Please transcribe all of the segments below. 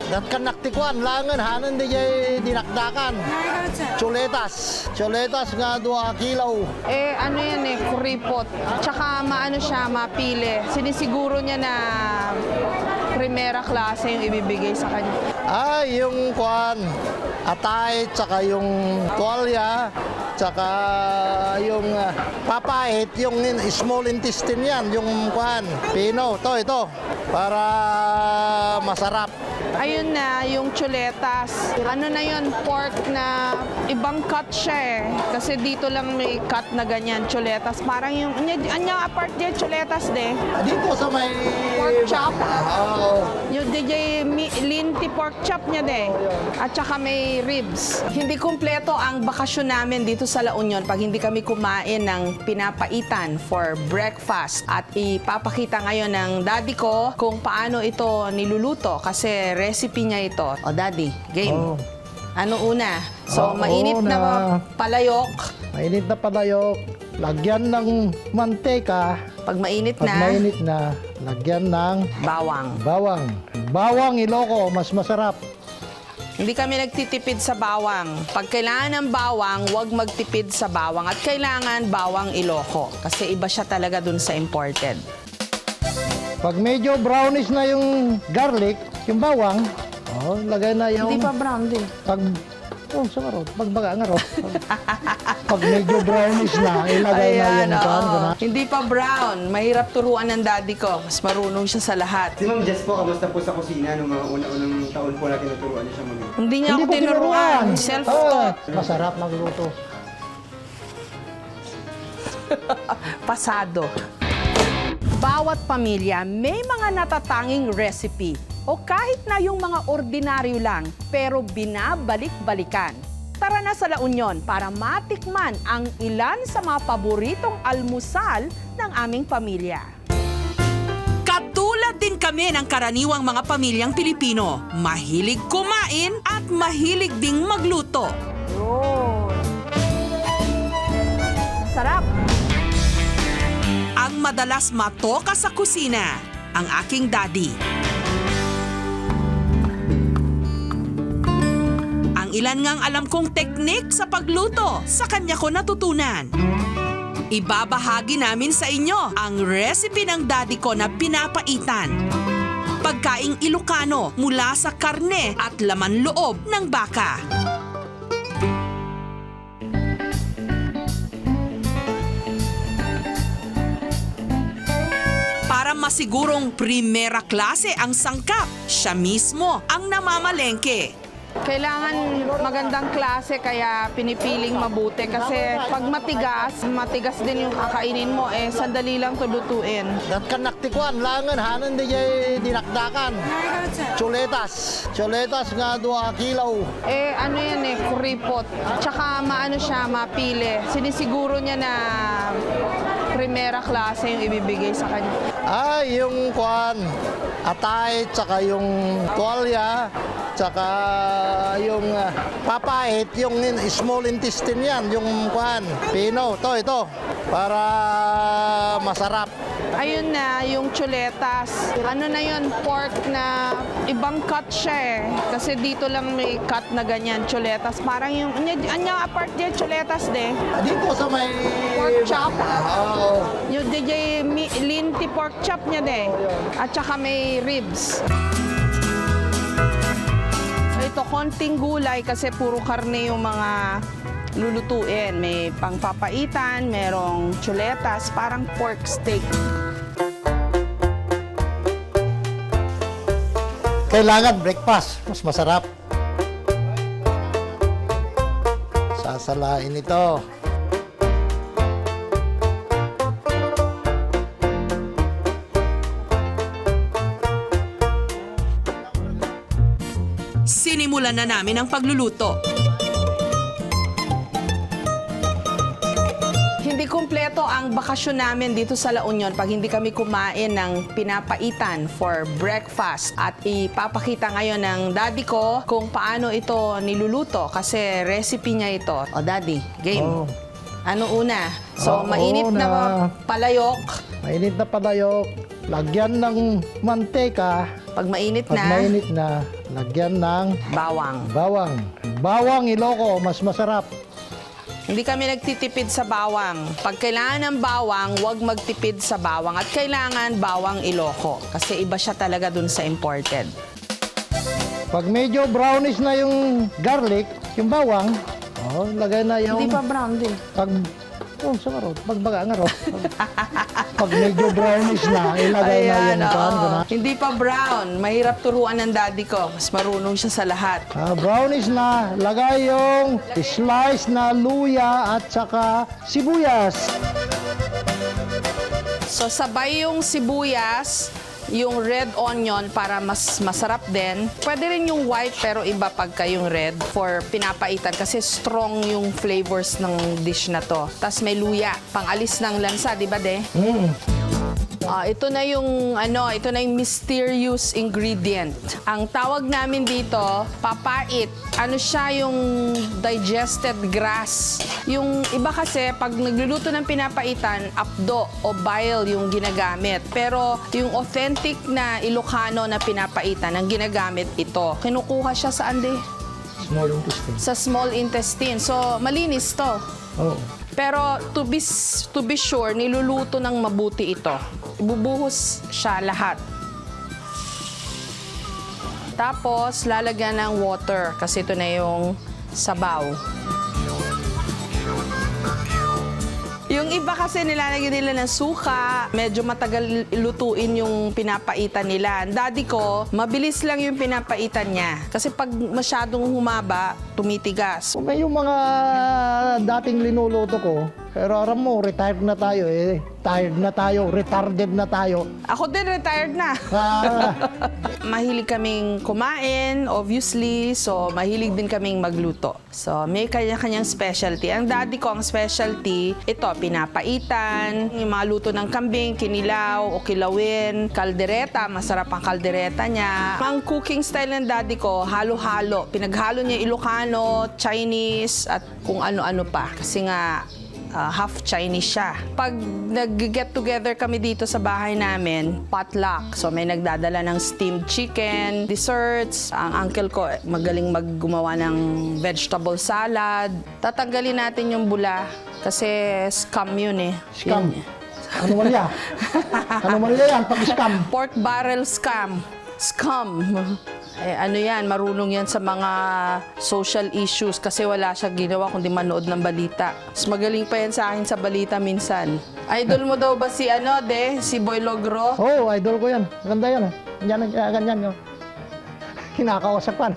Dat kan naktikuan, langan hanan di jay dinakdakan. Chuletas. Chuletas nga 2 kilaw. Eh, ano yan eh, kuripot. Tsaka maano siya, mapili. Sinisiguro niya na primera klase yung ibibigay sa kanya. Ay, yung kwan, atay, tsaka yung tuwalya, tsaka yung papait, yung small intestine yan, yung kwan, pino, ito, para masarap. Ayun na, yung chuletas. Ano na yun, pork na ibang cut siya eh. Kasi dito lang may cut na ganyan, chuletas. Parang yung, anya apart dyan, chuletas de. Dito sa may... Pork chop. Oo. Yung DJ linty pork chop niya de. At saka may ribs. Hindi kumpleto ang bakasyon namin dito sa La Union pag hindi kami kumain ng pinapaitan for breakfast. At ipapakita ngayon ng daddy ko kung paano ito niluluto kasi recipe niya ito. O daddy, game. Oh. Ano una? So, Oo, mainit na palayok. Mainit na palayok, lagyan ng manteka. Pag mainit Pag na, mainit na, lagyan ng bawang. bawang. Bawang Ilocos, mas masarap. Hindi kami nagtitipid sa bawang. Pag kailangan ng bawang, huwag magtipid sa bawang. At kailangan bawang Iloco. Kasi iba siya talaga dun sa imported. Pag medyo brownish na yung garlic, yung bawang, lagay na yung... Hindi pa brown din. Pag... sa nga pag baga nga Pag medyo brownish na, ilagay na yung oo. Hindi pa brown. Mahirap turuan ng daddy ko. Mas marunong siya sa lahat. Si Ma'am Jess po, kamusta po sa kusina nung mga una-unang taon po natin naturuan niya siya mag- Hindi niya ako ko tinuruan. Self-taught. Masarap magluto. Pasado. Bawat pamilya may mga natatanging recipe o kahit na yung mga ordinaryo lang pero binabalik-balikan. Tara na sa La Union para matikman ang ilan sa mga paboritong almusal ng aming pamilya. Katulad din kami ng karaniwang mga pamilyang Pilipino, mahilig kumain at mahilig ding magluto. Sarap! Ang madalas matoka sa kusina, ang aking daddy. Ang ilan ngang alam kong teknik sa pagluto, sa kanya ko natutunan. Ibabahagi namin sa inyo ang recipe ng daddy ko na pinapaitan. Pagkaing Ilocano mula sa karne at laman loob ng baka. Para masigurong primera klase ang sangkap, siya mismo ang namamalengke. Kailangan magandang klase kaya pinipiling mabuti kasi pag matigas din yung kakainin mo eh sandali lang to lutuin. Dat kan naktikuan, langan hanan di jay dinakdakan. Chuletas. Chuletas nga 2 kilaw. Eh ano yan eh, kuripot. Tsaka maano siya, mapili. Sinisiguro niya na primera klase yung ibibigay sa kanya. Ay, yung kwan, atay, tsaka yung tuwalya, tsaka yung papait, yung small intestine yan, yung kwan, pino, ito, para masarap. Ayun na, yung chuletas. Ano na yun, pork na ibang cut siya eh. Kasi dito lang may cut na ganyan, chuletas. Parang yung, anya apart dyan, chuletas de. Dito sa may... Pork chop. Oo. Yung DJ linty pork chop niya de. At saka may ribs. Ito, konting gulay kasi puro karne yung mga lulutuin. May pangpapaitan, merong chuletas, parang pork steak. Kailangan breakfast, mas masarap. Sasalain ito. Sinimulan na namin ang pagluluto. Hindi kumpleto ang bakasyon namin dito sa La Union pag hindi kami kumain ng pinapaitan for breakfast. At ipapakita ngayon ng daddy ko kung paano ito niluluto kasi recipe niya ito. O daddy, game. Oh. Ano una? So, Oo, mainit na na. palayok. Mainit na palayok, lagyan ng manteka. Pag mainit Pag na, mainit na, lagyan ng bawang. bawang. Bawang Ilocos, mas masarap. Hindi kami nagtitipid sa bawang. Pag kailangan ng bawang, huwag magtipid sa bawang. At kailangan bawang Ilocos. Kasi iba siya talaga dun sa imported. Pag medyo brownish na yung garlic, yung bawang, lagay na yung... Hindi pa brown din. Pag... sa nga ro. Pagbaga nga ro. Pag medyo brownish na, ilagay na yung oo. Hindi pa brown. Mahirap turuan ng daddy ko. Mas marunong siya sa lahat. Brownish na, lagay yung slice na luya at saka sibuyas. So sabay yung sibuyas, yung red onion para mas masarap din. Pwede rin yung white pero iba pagka yung red for pinapaitan kasi strong yung flavors ng dish na to. Tapos may luya, pangalis ng lansa, di ba de? Ito na yung mysterious ingredient. Ang tawag namin dito, papait. Ano siya yung digested grass. Yung iba kasi, pag nagluluto ng pinapaitan, apdo o bile yung ginagamit. Pero yung authentic na Ilocano na pinapaitan, ang ginagamit ito. Kinukuha siya sa ande? Small intestine. Sa small intestine. So, malinis to. Oo. Pero to be sure, niluluto ng mabuti ito. Ibubuhos siya lahat. Tapos, lalagyan ng water kasi ito na yung sabaw. Yung iba kasi nilalagyan nila ng suka, medyo matagal lutuin yung pinapaitan nila. Ang daddy ko, mabilis lang yung pinapaitan niya. Kasi pag masyadong humaba, tumitigas. May yung mga dating linuluto ko, pero aram mo, retired na tayo eh. Tired na tayo, retarded na tayo. Ako din, retired na. Mahilig kaming kumain, obviously. So, mahilig din kaming magluto. So, may kanya-kanyang specialty. Ang daddy ko, ang specialty, ito, pinapaitan, yung mga luto ng kambing, kinilaw o kilawin, kaldereta, masarap ang kaldereta niya. Ang cooking style ng daddy ko, halo-halo. Pinaghalo niya Ilocano, Chinese, at kung ano-ano pa. Kasi nga, half Chinese siya. Pag nag-get together kami dito sa bahay namin, potluck. So may nagdadala ng steamed chicken, desserts. Ang uncle ko magaling maggumawa ng vegetable salad. Tatanggalin natin yung bula kasi scam yun eh. Scam. Ano malya? Ano malya yan pag scam? Pork barrel scam. Scam. Ano yan, marunong yan sa mga social issues kasi wala siya ginawa kundi manood ng balita. Mas magaling pa yan sa akin sa balita minsan. Idol mo daw ba si si Boy Logro? Oo, idol ko yan. Ganda yan. Yan, ganyan yun. Kinakawasak pa.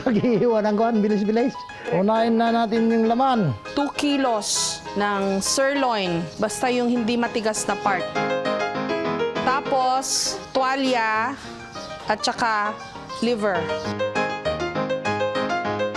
Nag-iiwan ng kuhan, bilis-bilis. Unahin na natin yung laman. 2 kilos ng sirloin, basta yung hindi matigas na part. Tapos, tuwalya at saka liver.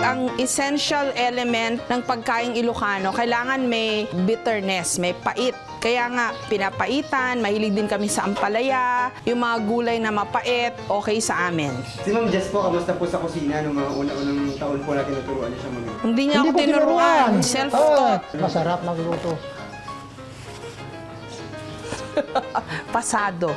Ang essential element ng pagkaing Ilocano, kailangan may bitterness, may pait. Kaya nga, pinapaitan, mahilig din kami sa ampalaya, yung mga gulay na mapait, okay sa amin. Si Ma'am Jess po, kamusta po sa kusina nung mga una-unang taon po na tinuturuan niya siya mag-luto? Hindi niya ako ko tinuruan, self-taught. Masarap magluto. Pasado.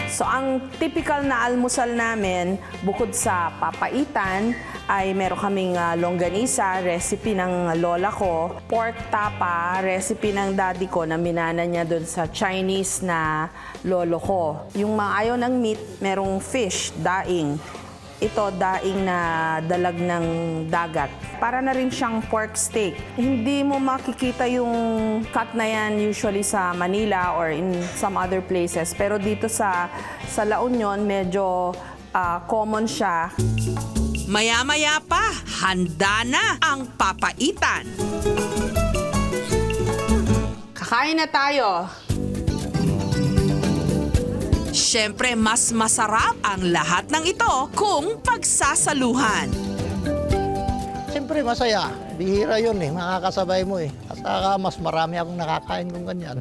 So, ang typical na almusal namin, bukod sa papaitan, ay meron kaming longganisa, recipe ng lola ko, pork tapa, recipe ng daddy ko na minana niya doon sa Chinese na lolo ko. Yung mga ayaw ng meat, merong fish, daing. Ito, daing na dalag ng dagat. Para na rin siyang pork steak. Hindi mo makikita yung cut na yan usually sa Manila or in some other places. Pero dito sa La Union, medyo common siya. Maya-maya pa, handa na ang papaitan. Kakain na tayo. Siyempre, mas masarap ang lahat ng ito kung pagsasaluhan. Siyempre, masaya. Bihira yun eh. Makakasabay mo eh. At saka mas marami akong nakakain kung ganyan.